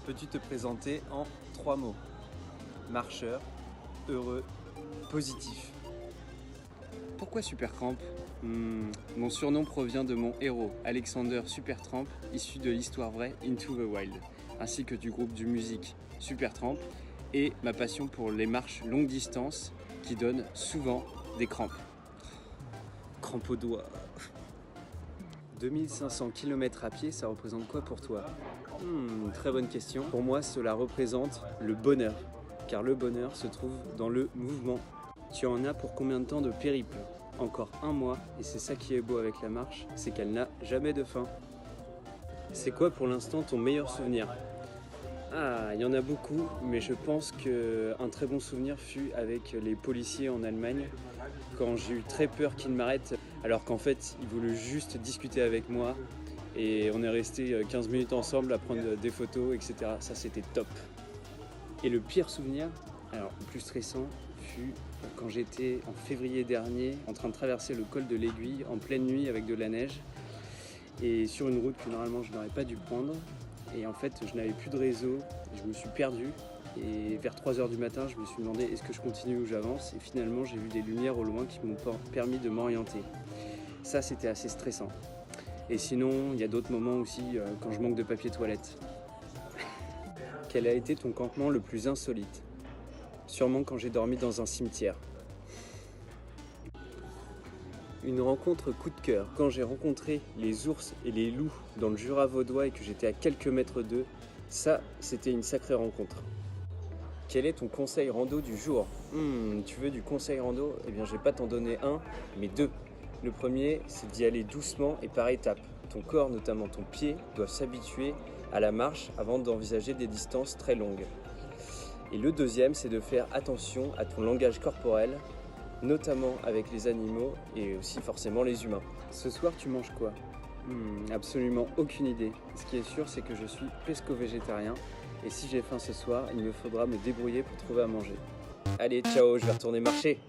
Peux-tu te présenter en 3 mots? Marcheur, heureux, positif. Pourquoi Supertramp? Mon surnom provient de mon héros, Alexander Supertramp, issu de l'histoire vraie Into the Wild, ainsi que du groupe de musique Supertramp, et ma passion pour les marches longue distance qui donnent souvent des crampes. Crampe aux doigts. 2500 km à pied, ça représente quoi pour toi? Très bonne question. Pour moi, cela représente le bonheur, car le bonheur se trouve dans le mouvement. Tu en as pour combien de temps de périple? Encore 1 mois, et c'est ça qui est beau avec la marche, c'est qu'elle n'a jamais de fin. C'est quoi pour l'instant ton meilleur souvenir? Il y en a beaucoup, mais je pense qu'un très bon souvenir fut avec les policiers en Allemagne, quand j'ai eu très peur qu'ils m'arrêtent, alors qu'en fait, ils voulaient juste discuter avec moi, et on est resté 15 minutes ensemble à prendre des photos, etc. Ça, c'était top. Et le pire souvenir, alors le plus stressant, fut quand j'étais en février dernier en train de traverser le col de l'Aiguille en pleine nuit avec de la neige et sur une route que normalement je n'aurais pas dû prendre, et en fait je n'avais plus de réseau, je me suis perdu et vers 3h du matin je me suis demandé est-ce que je continue ou j'avance, et finalement j'ai vu des lumières au loin qui m'ont permis de m'orienter. Ça, c'était assez stressant. Et sinon il y a d'autres moments aussi quand je manque de papier toilette. Quel a été ton campement le plus insolite? Sûrement quand j'ai dormi dans un cimetière. Une rencontre coup de cœur. Quand j'ai rencontré les ours et les loups dans le Jura vaudois et que j'étais à quelques mètres d'eux, ça, c'était une sacrée rencontre. Quel est ton conseil rando du jour? Tu veux du conseil rando? Eh bien, je vais pas t'en donner un, mais 2. Le premier, c'est d'y aller doucement et par étapes. Ton corps, notamment ton pied, doit s'habituer à la marche avant d'envisager des distances très longues. Et le deuxième, c'est de faire attention à ton langage corporel, notamment avec les animaux et aussi forcément les humains. Ce soir, tu manges quoi? Absolument aucune idée. Ce qui est sûr, c'est que je suis pesco-végétarien, et si j'ai faim ce soir, il me faudra me débrouiller pour trouver à manger. Allez, ciao, je vais retourner marcher.